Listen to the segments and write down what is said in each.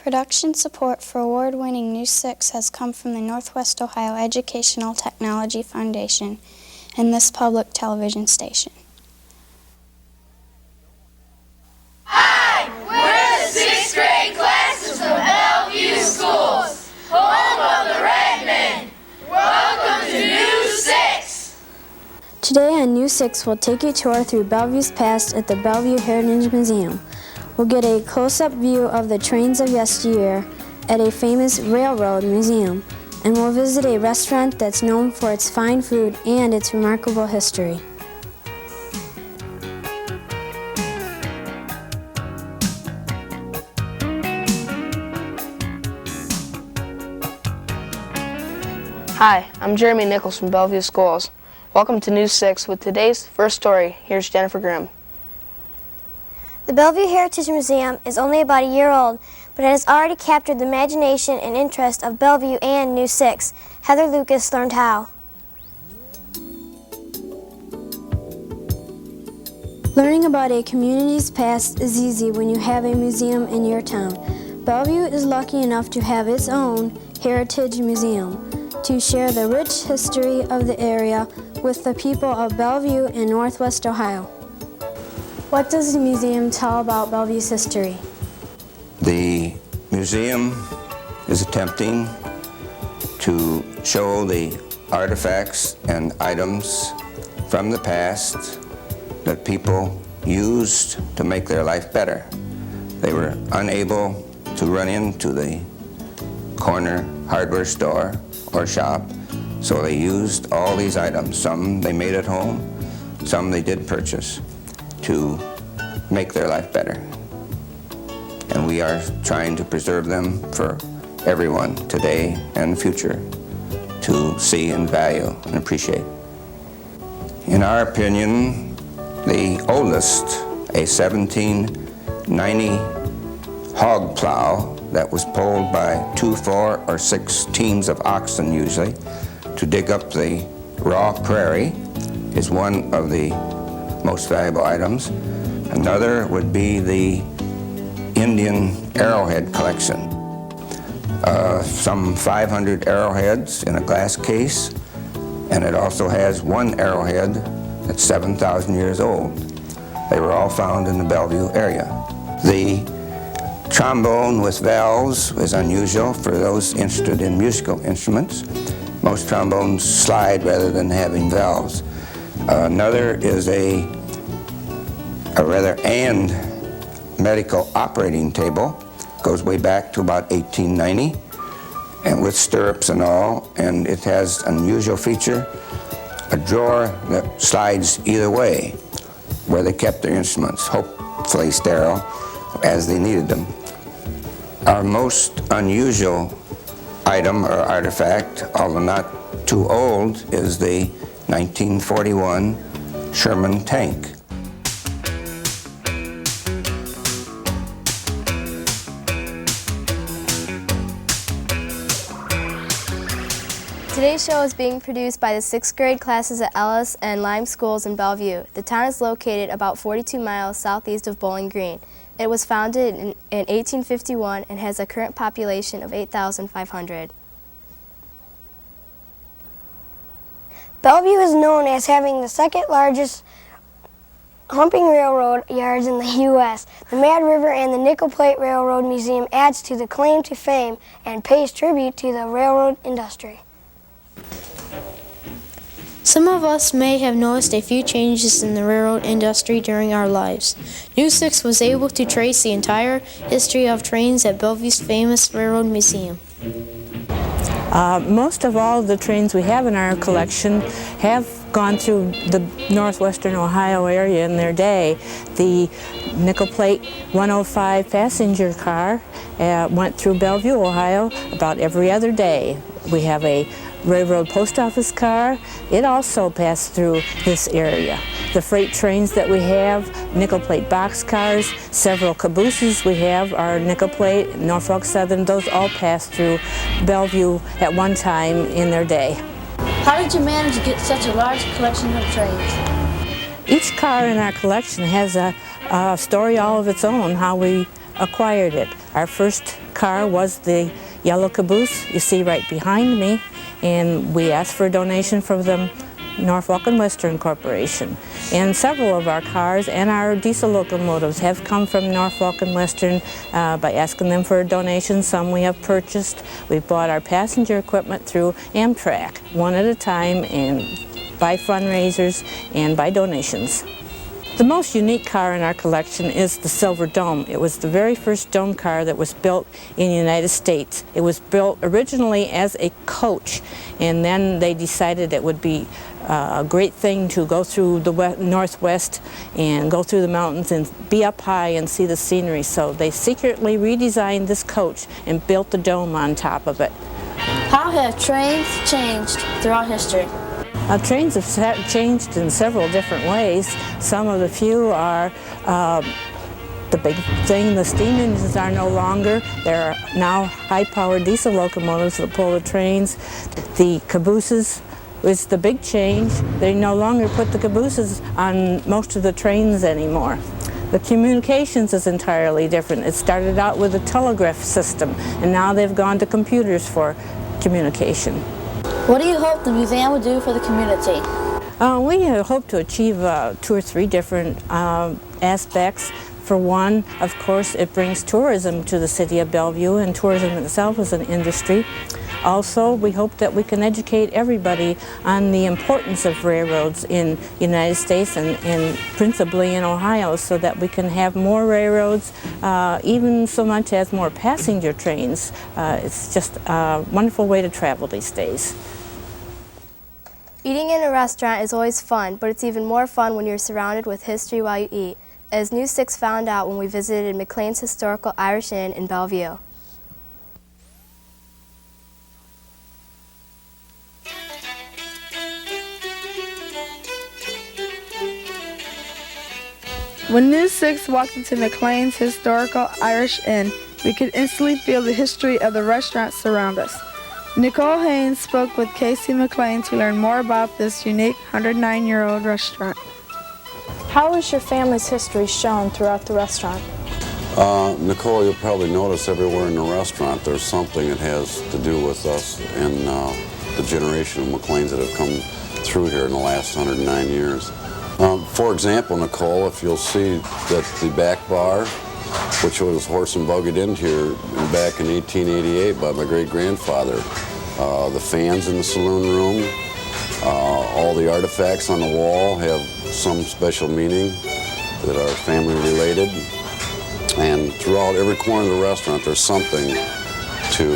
Production support for award-winning News 6 has come from the Northwest Ohio Educational Technology Foundation and this public television station. Hi, we're the 6th grade classes from Bellvue Schools, home of the Redmen. Welcome to News 6. Today on News 6, we'll take a tour through Bellevue's past at the Bellvue Heritage Museum. We'll get a close-up view of the trains of yesteryear at a famous railroad museum, and we'll visit a restaurant that's known for its fine food and its remarkable history. Hi, I'm Jeremy Nichols from Bellvue Schools. Welcome to News 6 with today's first story. Here's Jennifer Grimm. The Bellvue Heritage Museum is only about a year old, but it has already captured the imagination and interest of Bellvue and News 6. Heather Lucas learned how. Learning about a community's past is easy when you have a museum in your town. Bellevue is lucky enough to have its own Heritage Museum to share the rich history of the area with the people of Bellevue and Northwest Ohio. What does the museum tell about Bellevue's history? The museum is attempting to show the artifacts and items from the past that people used to make their life better. They were unable to run into the corner hardware store or shop, so they used all these items. Some they made at home, some they did purchase to make their life better. And we are trying to preserve them for everyone today and the future to see and value and appreciate. In our opinion, the oldest, a 1790 hog plow that was pulled by 2, 4, or 6 teams of oxen usually to dig up the raw prairie is one of the most valuable items. Another would be the Indian arrowhead collection. Some 500 arrowheads in a glass case, and it also has one arrowhead that's 7,000 years old. They were all found in the Bellevue area. The trombone with valves is unusual for those interested in musical instruments. Most trombones slide rather than having valves. Another is a medical operating table. Goes way back to about 1890, and with stirrups and all, and it has an unusual feature, a drawer that slides either way, where they kept their instruments, hopefully sterile, as they needed them. Our most unusual item or artifact, although not too old, is the 1941 Sherman tank. Today's show is being produced by the 6th grade classes at Ellis and Lime Schools in Bellevue. The town is located about 42 miles southeast of Bowling Green. It was founded in 1851 and has a current population of 8,500. Bellevue is known as having the second largest humping railroad yards in the U.S. The Mad River and the Nickel Plate Railroad Museum adds to the claim to fame and pays tribute to the railroad industry. Some of us may have noticed a few changes in the railroad industry during our lives. News 6 was able to trace the entire history of trains at Bellevue's famous railroad museum. Most of all the trains we have in our collection have gone through the northwestern Ohio area in their day. The Nickel Plate 105 passenger car went through Bellevue, Ohio about every other day. We have a railroad post office car. It also passed through this area. The freight trains that we have, nickel plate box cars, several cabooses we have are nickel plate, Norfolk Southern, those all passed through Bellevue at one time in their day. How did you manage to get such a large collection of trains? Each car in our collection has a story all of its own, how we acquired it. Our first car was the yellow caboose you see right behind me, and we asked for a donation from the Norfolk and Western Corporation. And several of our cars and our diesel locomotives have come from Norfolk and Western by asking them for a donation. Some we have purchased. We've bought our passenger equipment through Amtrak, one at a time, and by fundraisers and by donations. The most unique car in our collection is the Silver Dome. It was the very first dome car that was built in the United States. It was built originally as a coach, and then they decided it would be a great thing to go through the Northwest and go through the mountains and be up high and see the scenery. So they secretly redesigned this coach and built the dome on top of it. How have trains changed throughout history? Trains have changed in several different ways. Some of the few are the big thing, the steam engines are no longer. There are now high-powered diesel locomotives that pull the trains. The cabooses is the big change. They no longer put the cabooses on most of the trains anymore. The communications is entirely different. It started out with a telegraph system, and now they've gone to computers for communication. What do you hope the museum will do for the community? We hope to achieve 2 or 3 different aspects. For one, of course, it brings tourism to the city of Bellvue, and tourism itself is an industry. Also, we hope that we can educate everybody on the importance of railroads in the United States and principally in Ohio, so that we can have more railroads, even so much as more passenger trains. It's just a wonderful way to travel these days. Eating in a restaurant is always fun, but it's even more fun when you're surrounded with history while you eat, as News 6 found out when we visited McLean's historical Irish Inn in Bellevue. When News 6 walked into McLean's historical Irish Inn, we could instantly feel the history of the restaurants around us. Nicole Haynes spoke with Casey McLean to learn more about this unique 109-year-old restaurant. How is your family's history shown throughout the restaurant? Nicole, you'll probably notice everywhere in the restaurant there's something that has to do with us and the generation of McLeans that have come through here in the last 109 years. For example, Nicole, if you'll see that the back bar, which was horse and buggied in here back in 1888 by my great-grandfather, the fans in the saloon room, all the artifacts on the wall have some special meaning that are family related. And throughout every corner of the restaurant there's something to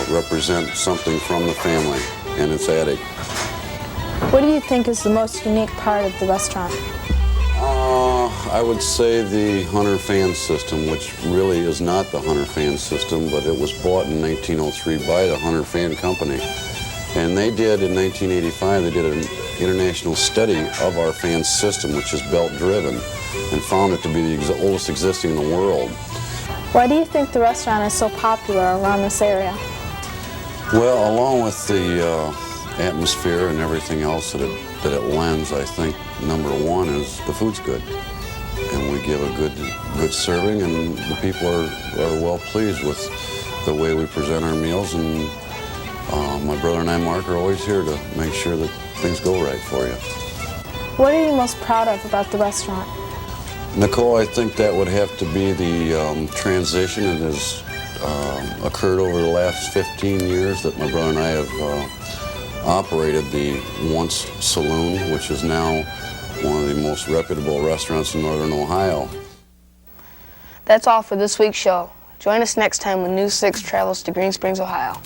represent something from the family and its attic. What do you think is the most unique part of the restaurant? I would say the Hunter fan system, which really is not the Hunter fan system, but it was bought in 1903 by the Hunter Fan Company. And they did, in 1985, they did an international study of our fan system, which is belt-driven, and found it to be the oldest existing in the world. Why do you think the restaurant is so popular around this area? Well, along with the atmosphere and everything else that it lends, I think number one is the food's good. And we give a good serving, and the people are well pleased with the way we present our meals. And my brother and I, Mark, are always here to make sure that things go right for you. What are you most proud of about the restaurant? Nicole, I think that would have to be the transition that has occurred over the last 15 years that my brother and I have operated the once saloon, which is now one of the most reputable restaurants in northern Ohio. That's all for this week's show. Join us next time when News 6 travels to Green Springs, Ohio.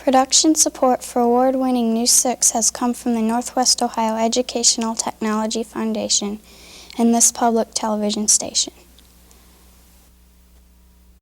Production support for award-winning News 6 has come from the Northwest Ohio Educational Technology Foundation and this public television station.